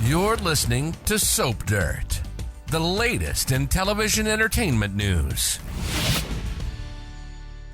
You're listening to Soap Dirt, the latest in television entertainment news.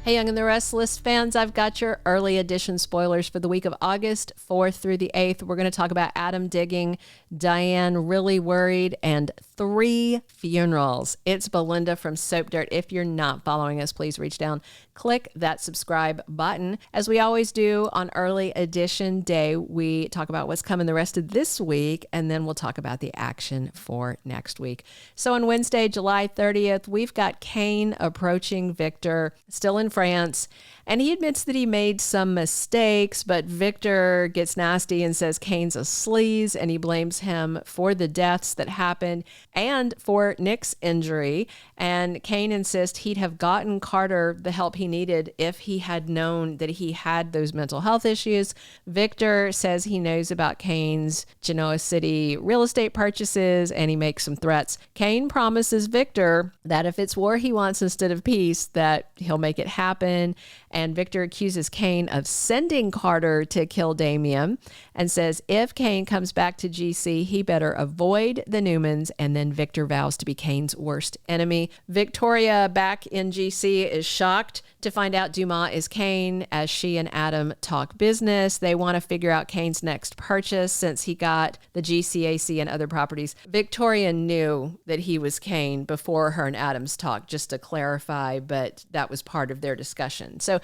Hey, Young and the Restless fans, I've got your early edition spoilers for the week of August 4th through the 8th. We're going to talk about Adam digging, Diane really worried, and 3 funerals. It's Belinda from Soap Dirt. If you're not following us, please reach down, click that subscribe button. As we always do on early edition day, we talk about what's coming the rest of this week, and then we'll talk about the action for next week. So on Wednesday, July 30th, we've got Kane approaching Victor, still in France, and he admits that he made some mistakes, but Victor gets nasty and says Kane's a sleaze, and he blames him for the deaths that happened and for Nick's injury. And Kane insists he'd have gotten Carter the help he needed if he had known that he had those mental health issues. Victor says he knows about Kane's Genoa City real estate purchases, and he makes some threats. Kane promises Victor that if it's war he wants instead of peace, that he'll make it happen. And Victor accuses Kane of sending Carter to kill Damien and says if Kane comes back to GC, he better avoid the Newmans. And then Victor vows to be Kane's worst enemy. Victoria, back in GC, is shocked to find out Dumas is Kane as she and Adam talk business. They want to figure out Kane's next purchase since he got the GCAC and other properties. Victoria knew that he was Kane before her and Adam's talk, just to clarify, but that was part of their discussion. So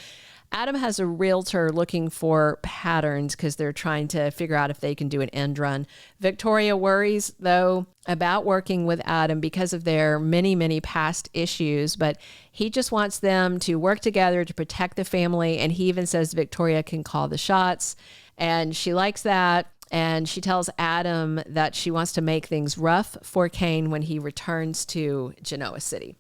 Adam has a realtor looking for patterns because they're trying to figure out if they can do an end run. Victoria worries, though, about working with Adam because of their many, many past issues, but he just wants them to work together to protect the family, and he even says Victoria can call the shots, and she likes that. And she tells Adam that she wants to make things rough for Kane when he returns to Genoa City.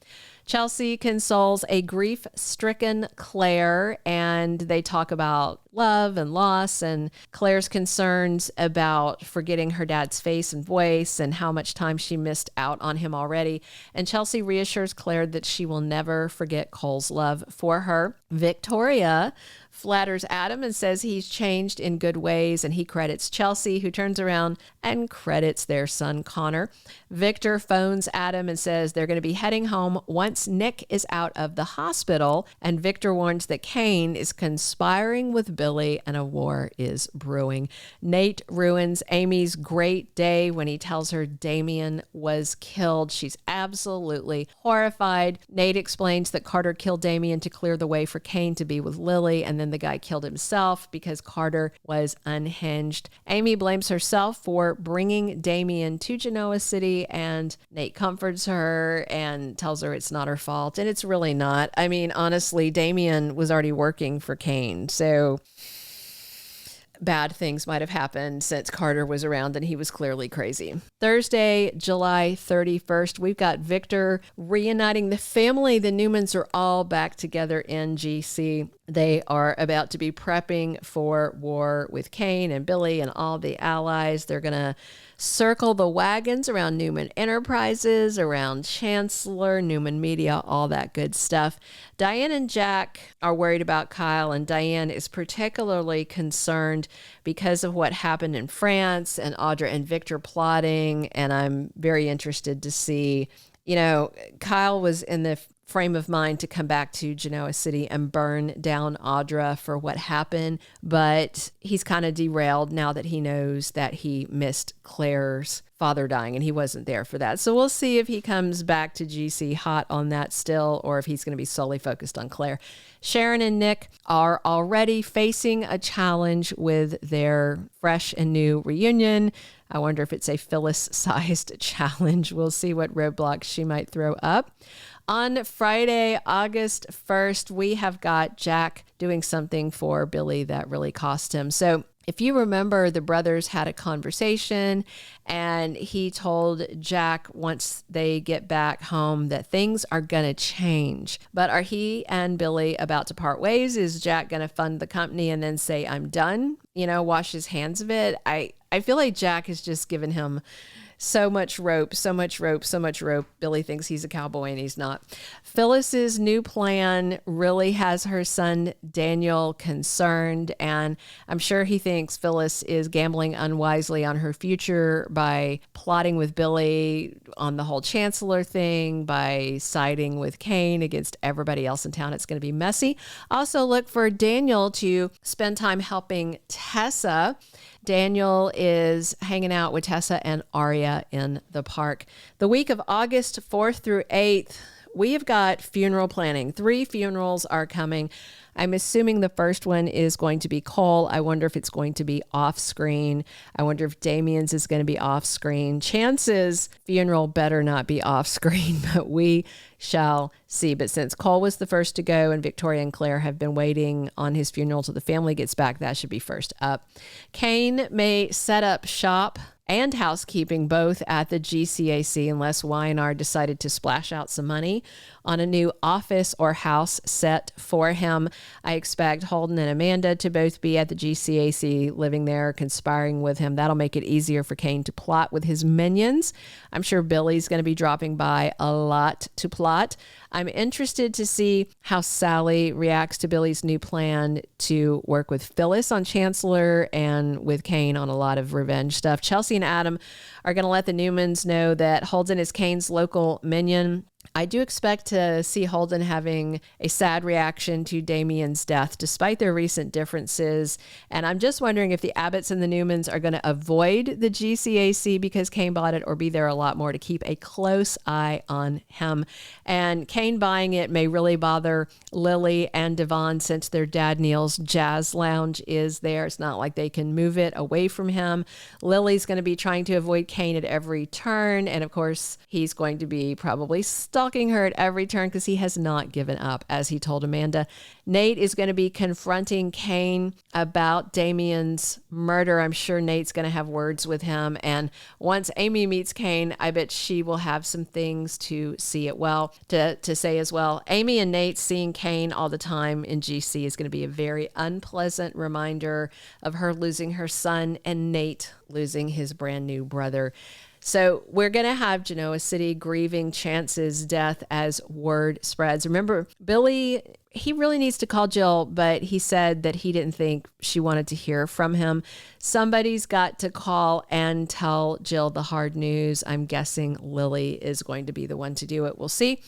Chelsea consoles a grief-stricken Claire, and they talk about love and loss and Claire's concerns about forgetting her dad's face and voice and how much time she missed out on him already. And Chelsea reassures Claire that she will never forget Cole's love for her. Victoria flatters Adam and says he's changed in good ways, and he credits Chelsea, who turns around and credits their son Connor. Victor phones Adam and says they're going to be heading home once Nick is out of the hospital, and Victor warns that Kane is conspiring with Billy and a war is brewing. Nate ruins Amy's great day when he tells her Damien was killed. She's absolutely horrified. Nate explains that Carter killed Damien to clear the way for Kane to be with Lily, and then the guy killed himself because Carter was unhinged. Amy blames herself for bringing Damien to Genoa City, and Nate comforts her and tells her it's not her fault, and it's really not. I mean, honestly, Damien was already working for Kane, so bad things might have happened since Carter was around and he was clearly crazy. Thursday, July 31st, we've got Victor reuniting the family. The Newmans are all back together in GC. They are about to be prepping for war with Kane and Billy and all the allies. They're going to circle the wagons around Newman Enterprises, around Chancellor, Newman Media, all that good stuff. Diane and Jack are worried about Kyle, and Diane is particularly concerned because of what happened in France and Audra and Victor plotting, and I'm very interested to see, Kyle was in the frame of mind to come back to Genoa City and burn down Audra for what happened, but he's kind of derailed now that he knows that he missed Claire's father dying and he wasn't there for that. So we'll see if he comes back to GC hot on that still, or if he's going to be solely focused on Claire. Sharon and Nick are already facing a challenge with their fresh and new reunion. I wonder if it's a Phyllis-sized challenge. We'll see what roadblocks she might throw up. On Friday, August 1st, we have got Jack doing something for Billy that really cost him. So if you remember, the brothers had a conversation and he told Jack once they get back home that things are going to change. But are he and Billy about to part ways? Is Jack going to fund the company and then say, I'm done? Wash his hands of it? I feel like Jack has just given him So much rope, so much rope, so much rope. Billy thinks he's a cowboy and he's not. Phyllis's new plan really has her son Daniel concerned, and I'm sure he thinks Phyllis is gambling unwisely on her future by plotting with Billy on the whole Chancellor thing, by siding with Cain against everybody else in town. It's going to be messy. Also look for Daniel to spend time helping Tessa. Daniel is hanging out with Tessa and Aria in the park. The week of August 4th through 8th, we have got funeral planning. 3 funerals are coming. I'm assuming the first one is going to be Cole. I wonder if it's going to be off screen. I wonder if Damien's is going to be off screen. Chances funeral better not be off screen, but we shall see. But since Cole was the first to go and Victoria and Claire have been waiting on his funeral till the family gets back, that should be first up. Cain may set up shop and housekeeping both at the GCAC unless Y&R decided to splash out some money on a new office or house set for him. I expect Holden and Amanda to both be at the GCAC, living there, conspiring with him. That'll make it easier for Cain to plot with his minions. I'm sure Billy's going to be dropping by a lot to plot. I'm interested to see how Sally reacts to Billy's new plan to work with Phyllis on Chancellor and with Cain on a lot of revenge stuff. Chelsea and Adam are going to let the Newmans know that Holden is Cain's local minion. I do expect to see Holden having a sad reaction to Damien's death, despite their recent differences. And I'm just wondering if the Abbotts and the Newmans are going to avoid the GCAC because Cain bought it, or be there a lot more to keep a close eye on him. And Cain buying it may really bother Lily and Devon, since their dad Neil's jazz lounge is there. It's not like they can move it away from him. Lily's going to be trying to avoid Cain at every turn. And of course, he's going to be probably stalking her at every turn because he has not given up, as he told Amanda. Nate is going to be confronting Cain about Damien's murder. I'm sure Nate's going to have words with him. And once Amy meets Cain, I bet she will have some things to say as well. Amy and Nate seeing Cain all the time in GC is going to be a very unpleasant reminder of her losing her son and Nate losing his brand new brother. So we're going to have Genoa City grieving Chance's death as word spreads. Remember, Billy, he really needs to call Jill, but he said that he didn't think she wanted to hear from him. Somebody's got to call and tell Jill the hard news. I'm guessing Lily is going to be the one to do it. We'll see.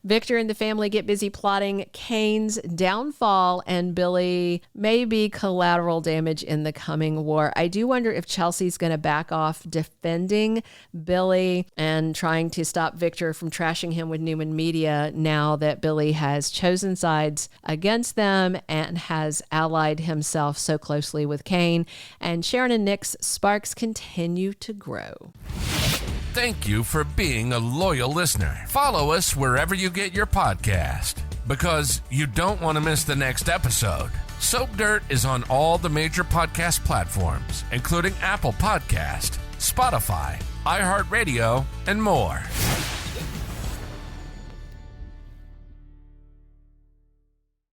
Victor and the family get busy plotting Cain's downfall, and Billy may be collateral damage in the coming war. I do wonder if Chelsea's going to back off defending Billy and trying to stop Victor from trashing him with Newman Media now that Billy has chosen sides against them and has allied himself so closely with Cain. And Sharon and Nick's sparks continue to grow. Thank you for being a loyal listener. Follow us wherever you get your podcast, because you don't want to miss the next episode. Soap Dirt is on all the major podcast platforms, including Apple Podcast, Spotify, iHeartRadio, and more.